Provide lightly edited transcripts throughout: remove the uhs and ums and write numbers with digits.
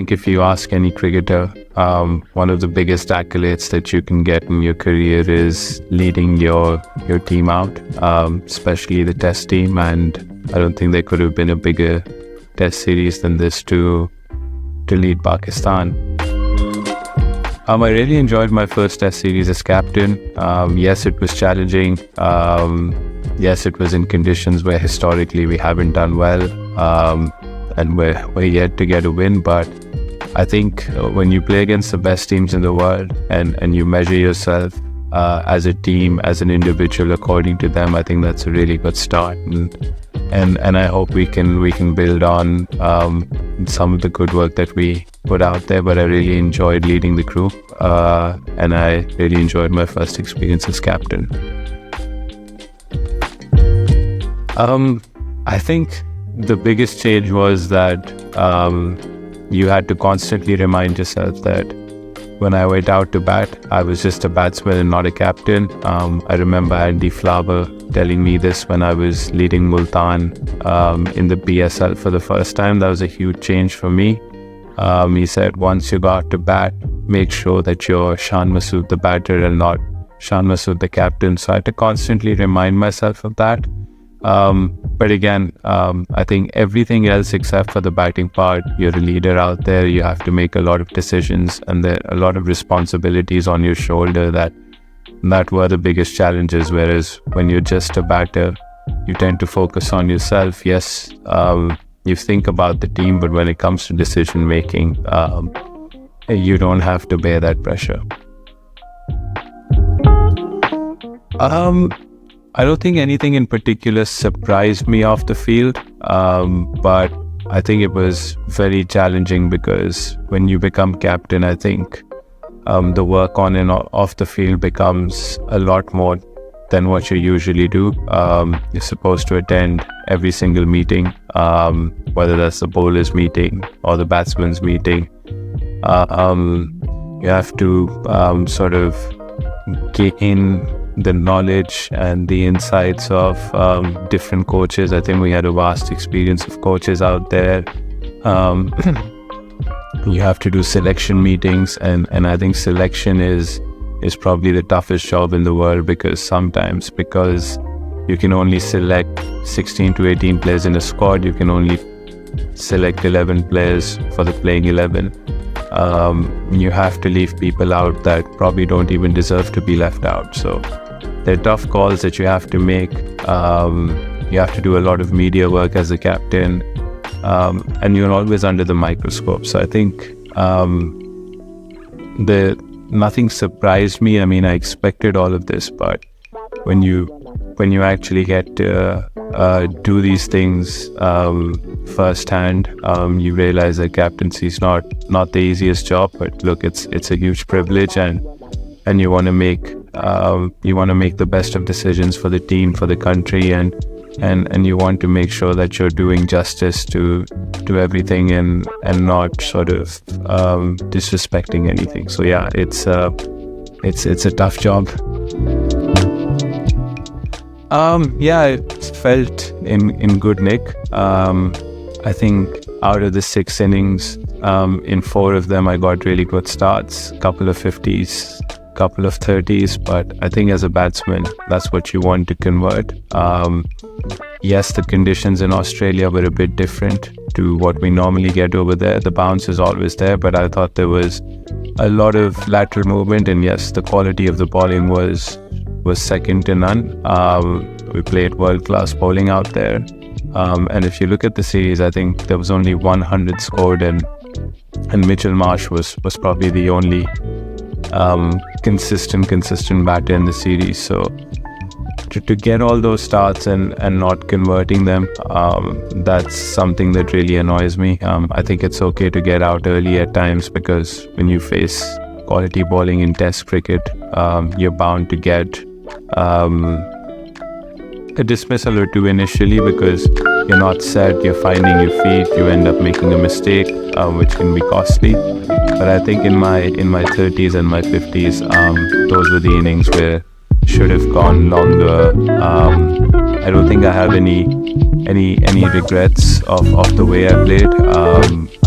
think if you ask any cricketer, one of the biggest accolades that you can get in your career is leading your team out, especially the Test team. And I don't think there could have been a bigger Test series than this to lead Pakistan. I really enjoyed my first Test series as captain. Yes, it was challenging. Yes, it was in conditions where historically we haven't done well, and we're yet to get a win. But I think when you play against the best teams in the world and you measure yourself as a team, as an individual according to them, I think that's a really good start. And I hope we can build on some of the good work that we put out there. But I really enjoyed leading the group, and I really enjoyed my first experience as captain. I think the biggest change was that you had to constantly remind yourself that when I went out to bat, I was just a batsman and not a captain. I remember Andy Flower telling me this when I was leading Multan in the PSL for the first time. That was a huge change for me. He said, once you go out to bat, make sure that you're Shan Masood the batter and not Shan Masood the captain. So I had to constantly remind myself of that. But again, I think everything else except for the batting part, you're a leader out there, you have to make a lot of decisions, and there are a lot of responsibilities on your shoulder that were the biggest challenges. Whereas when you're just a batter, you tend to focus on yourself. Yes, you think about the team, but when it comes to decision making, you don't have to bear that pressure. I don't think anything in particular surprised me off the field, but I think it was very challenging because when you become captain, I think the work on and off the field becomes a lot more than what you usually do. You're supposed to attend every single meeting, whether that's the bowlers meeting or the batsman's meeting. You have to sort of gain the knowledge and the insights of different coaches. I think we had a vast experience of coaches out there. You have to do selection meetings, and I think selection is probably the toughest job in the world, because you can only select 16 to 18 players in a squad, you can only select 11 players for the playing 11. You have to leave people out that probably don't even deserve to be left out. So they're tough calls that you have to make. You have to do a lot of media work as a captain, and you're always under the microscope. So I think nothing surprised me. I mean, I expected all of this, but when you actually get to do these things firsthand, you realize that captaincy is not the easiest job. But look, it's a huge privilege, and you want to make the best of decisions for the team, for the country, and you want to make sure that you're doing justice to everything and not sort of disrespecting anything. So yeah, it's a tough job. I felt in good nick. I think out of the 6 innings, in 4 of them I got really good starts, couple of 50s, couple of 30s, but I think as a batsman, that's what you want to convert. Yes, the conditions in Australia were a bit different to what we normally get over there. The bounce is always there, but I thought there was a lot of lateral movement, and yes, the quality of the bowling was second to none. We played world-class bowling out there, and if you look at the series, I think there was only 100 scored, and Mitchell Marsh was probably the only consistent batter in the series. So to get all those starts and not converting them, that's something that really annoys me. I think it's okay to get out early at times, because when you face quality bowling in Test cricket, you're bound to get a dismissal or two initially, because you're not set, you're finding your feet, you end up making a mistake, which can be costly. But I think in my 30s and my 50s, those were the innings where should have gone longer. I don't think I have any regrets of the way I played.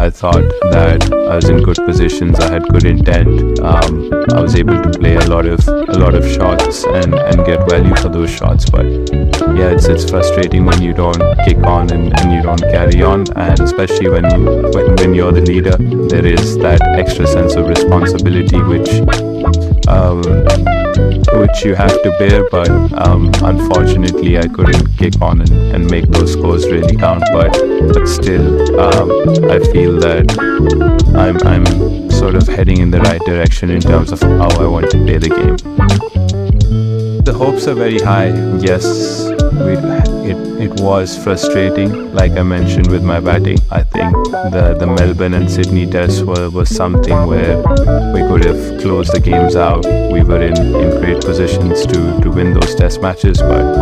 I thought that I was in good positions. I had good intent. I was able to play a lot of shots and get value for those shots. But yeah, it's frustrating when you don't kick on and you don't carry on, and especially when you're the leader, there is that extra sense of responsibility which you have to bear. But unfortunately, I couldn't kick on and make those scores really count. But still, I feel that I'm sort of heading in the right direction in terms of how I want to play the game. The hopes are very high. Yes, it was frustrating, like I mentioned, with my batting. I think the Melbourne and Sydney tests was something where we could have closed the games out. We were in great positions to win those test matches, but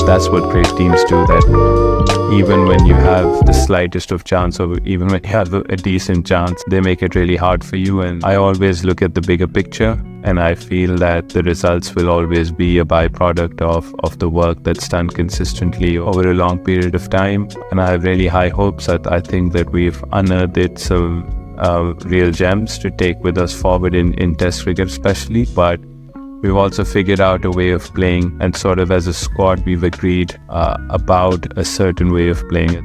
that's what great teams do, that even when you have the slightest of chance, or even when you have a decent chance, they make it really hard for you. And I always look at the bigger picture, and I feel that the results will always be a byproduct of the work that's done consistently over a long period of time. And I have really high hopes. I think that we've unearthed some real gems to take with us forward in Test cricket especially, but we've also figured out a way of playing, and sort of as a squad we've agreed about a certain way of playing it.